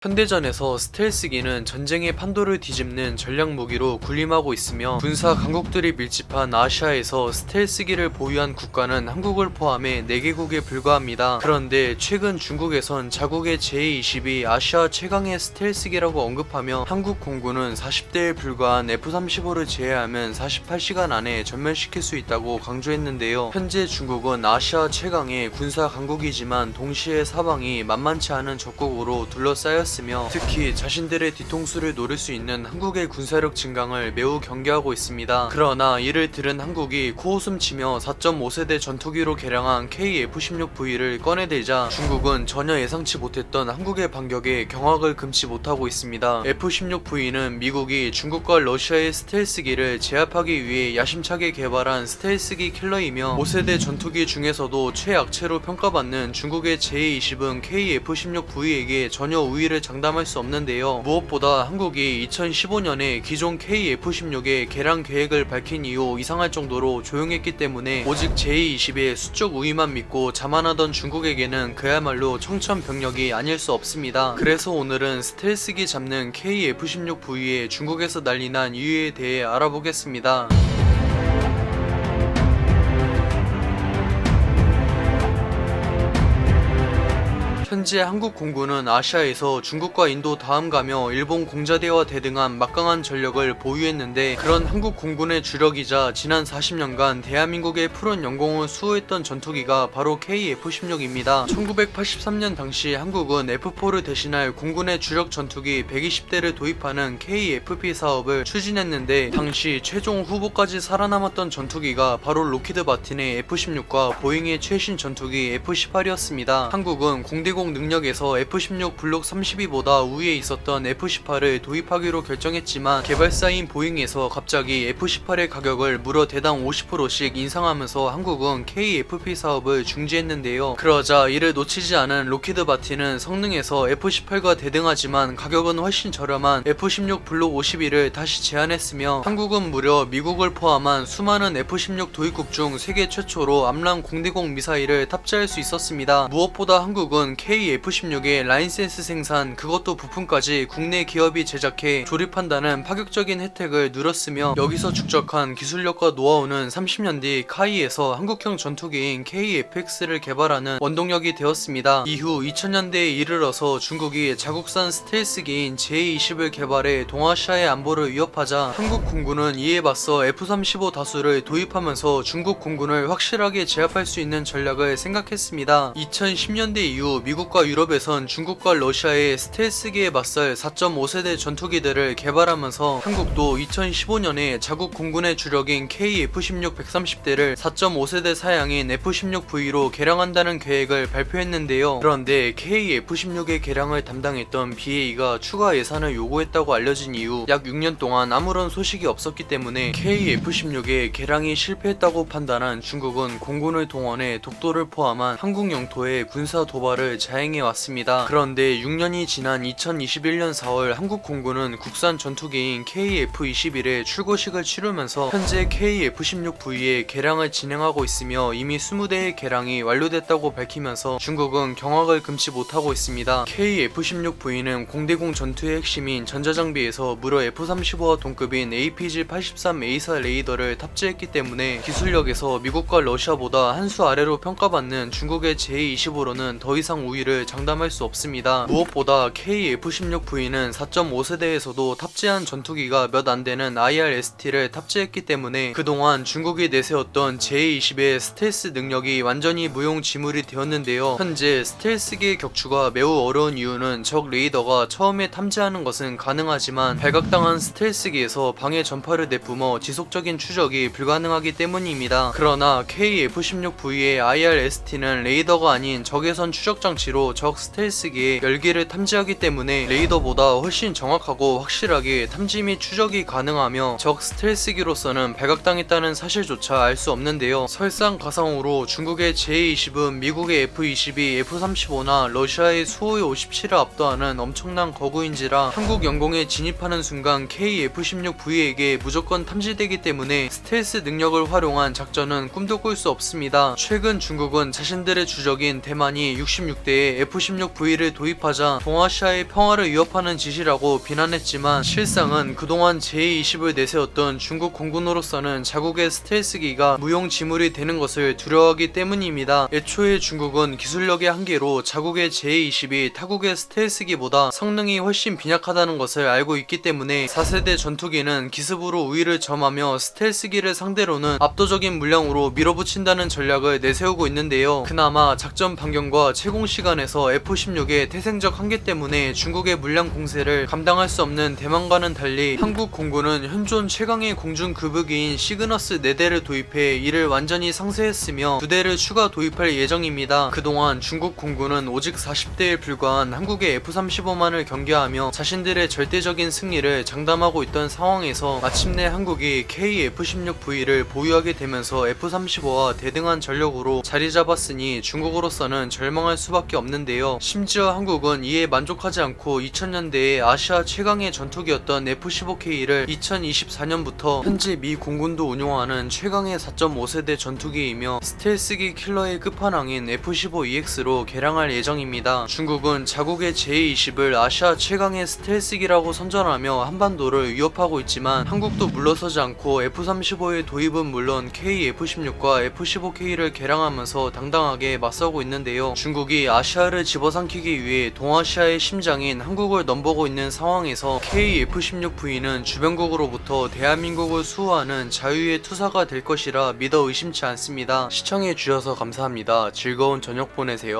현대전에서 스텔스기는 전쟁의 판도를 뒤집는 전략 무기로 군림하고 있으며 군사 강국들이 밀집한 아시아에서 스텔스기를 보유한 국가는 한국을 포함해 4개국에 불과합니다. 그런데 최근 중국에선 자국의 제22 아시아 최강의 스텔스기라고 언급하며 한국 공군은 40대에 불과한 F-35를 제외하면 48시간 안에 전멸시킬 수 있다고 강조했는데요. 현재 중국은 아시아 최강의 군사 강국이지만 동시에 사방이 만만치 않은 적국으로 둘러싸였습니다. 특히 자신들의 뒤통수를 노릴 수 있는 한국의 군사력 증강을 매우 경계하고 있습니다. 그러나 이를 들은 한국이 코웃음치며 4.5세대 전투기로 개량한 KF-16V를 꺼내들자 중국은 전혀 예상치 못했던 한국의 반격에 경악을 금치 못하고 있습니다. F-16V는 미국이 중국과 러시아의 스텔스기를 제압하기 위해 야심차게 개발한 스텔스기 킬러이며 5세대 전투기 중에서도 최약체로 평가받는 중국의 제20은 KF-16V에게 전혀 우위를 장담할 수 없는데요. 무엇보다 한국이 2015년에 기존 KF-16의 개량 계획을 밝힌 이후 이상할 정도로 조용했기 때문에 오직 제20의 수적 우위만 믿고 자만하던 중국에게는 그야말로 청천벽력이 아닐 수 없습니다. 그래서 오늘은 스텔스기 잡는 KF-16V의 중국에서 난리난 이유에 대해 알아보겠습니다. 현재 한국 공군은 아시아에서 중국과 인도 다음가며 일본 공자대와 대등한 막강한 전력을 보유했는데 그런 한국 공군의 주력이자 지난 40년간 대한민국의 푸른 영공을 수호했던 전투기가 바로 KF-16입니다. 1983년 당시 한국은 F4를 대신할 공군의 주력 전투기 120대를 도입하는 KFP 사업을 추진했는데 당시 최종 후보까지 살아남았던 전투기가 바로 록히드 마틴의 F-16과 보잉의 최신 전투기 F-18이었습니다. 한국은 공대공 능력에서 F-16 블록 32보다 우위에 있었던 F-18을 도입하기로 결정했지만 개발사인 보잉에서 갑자기 F-18의 가격을 무려 대당 50%씩 인상하면서 한국은 KFP 사업을 중지했는데요. 그러자 이를 놓치지 않은 록히드 마틴은 성능에서 F-18과 대등하지만 가격은 훨씬 저렴한 F-16 블록 51을 다시 제안했으며 한국은 무려 미국을 포함한 수많은 F-16 도입국 중 세계 최초로 암람 공대공 미사일을 탑재할 수 있었습니다. 무엇보다 한국은 KF-16의 라이센스 생산 그것도 부품까지 국내 기업이 제작해 조립한다는 파격적인 혜택을 누렸으며 여기서 축적한 기술력과 노하우는 30년 뒤 카이에서 한국형 전투기인 KF-X를 개발하는 원동력이 되었습니다. 이후 2000년대에 이르러서 중국이 자국산 스텔스기인 J-20을 개발해 동아시아의 안보를 위협하자 한국 공군은 이에 맞서 F-35 다수를 도입하면서 중국 공군을 확실하게 제압할 수 있는 전략을 생각했습니다. 2010년대 이후 미국과 유럽에선 중국과 러시아의 스텔스기에 맞설 4.5세대 전투기들을 개발하면서 한국도 2015년에 자국 공군의 주력인 KF-16 130대를 4.5세대 사양인 F-16V로 개량한다는 계획을 발표했는데요. 그런데 KF-16의 개량을 담당했던 BA가 추가 예산을 요구했다고 알려진 이후 약 6년 동안 아무런 소식이 없었기 때문에 KF-16의 개량이 실패했다고 판단한 중국은 공군을 동원해 독도를 포함한 한국 영토에 군사 도발을 자행해 왔습니다. 그런데 6년이 지난 2021년 4월 한국 공군은 국산 전투기인 KF-21의 출고식을 치르면서 현재 KF-16V의 개량을 진행하고 있으며 이미 20대의 개량이 완료됐다고 밝히면서 중국은 경악을 금치 못하고 있습니다. KF-16V는 공대공 전투의 핵심인 전자장비에서 무려 F-35와 동급인 APG-83A4 레이더를 탑재했기 때문에 기술력에서 미국과 러시아보다 한 수 아래로 평가받는 중국의 J-25로는 더 이상 우위를 장담할 수 없습니다. 무엇보다 KF-16V는 4.5세대에서도 탑재한 전투기가 몇 안되는 IR-ST를 탑재했기 때문에 그동안 중국이 내세웠던 J-20의 스텔스 능력이 완전히 무용지물이 되었는데요. 현재 스텔스기의 격추가 매우 어려운 이유는 적 레이더가 처음에 탐지하는 것은 가능하지만 발각당한 스텔스기에서 방해 전파를 내뿜어 지속적인 추적이 불가능하기 때문입니다. 그러나 KF-16V의 IR-ST는 레이더가 아닌 적외선 추적 장치로 적 스텔스기의 열기를 탐지하기 때문에 레이더보다 훨씬 정확하고 확실하게 탐지 및 추적이 가능하며 적 스텔스기로서는 발각당했다는 사실조차 알 수 없는데요. 설상가상으로 중국의 J-20은 미국의 F-22, F-35나 러시아의 수호의 57을 압도하는 엄청난 거구인지라 한국 영공에 진입하는 순간 KF-16V에게 무조건 탐지되기 때문에 스텔스 능력을 활용한 작전은 꿈도 꿀 수 없습니다. 최근 중국은 자신들의 주적인 대만이 66대의 한국에 F-16V를 도입하자 동아시아의 평화를 위협하는 짓이라고 비난했지만 실상은 그동안 제-20을 내세웠던 중국 공군으로서는 자국의 스텔스기가 무용지물이 되는 것을 두려워하기 때문입니다. 애초에 중국은 기술력의 한계로 자국의 제-20이 타국의 스텔스기보다 성능이 훨씬 빈약하다는 것을 알고 있기 때문에 4세대 전투기는 기습으로 우위를 점하며 스텔스기를 상대로는 압도적인 물량으로 밀어붙인다는 전략을 내세우고 있는데요. 그나마 작전 반경과 채공 시간에서 F-16의 태생적 한계 때문에 중국의 물량 공세를 감당할 수 없는 대만과는 달리 한국 공군은 현존 최강의 공중 급유기인 시그너스 4대를 도입해 이를 완전히 상쇄했으며 2대를 추가 도입할 예정입니다. 그동안 중국 공군은 오직 40대에 불과한 한국의 F-35만을 경계하며 자신들의 절대적인 승리를 장담하고 있던 상황에서 마침내 한국이 KF-16V를 보유하게 되면서 F-35와 대등한 전력으로 자리 잡았으니 중국으로서는 절망할 수밖에 없는데요. 심지어 한국은 이에 만족하지 않고 2000년대에 아시아 최강의 전투기였던 F-15K를 2024년부터 현재 미 공군도 운용하는 최강의 4.5세대 전투기이며 스텔스기 킬러의 끝판왕인 F-15EX로 개량할 예정입니다. 중국은 자국의 제-20을 아시아 최강의 스텔스기라고 선전하며 한반도를 위협하고 있지만 한국도 물러서지 않고 F-35의 도입은 물론 KF-16과 F-15K를 개량하면서 당당하게 맞서고 있는데요. 중국이 아시아를 집어삼키기 위해 동아시아의 심장인 한국을 넘보고 있는 상황에서 KF-16V는 주변국으로부터 대한민국을 수호하는 자유의 투사가 될 것이라 믿어 의심치 않습니다. 시청해주셔서 감사합니다. 즐거운 저녁 보내세요.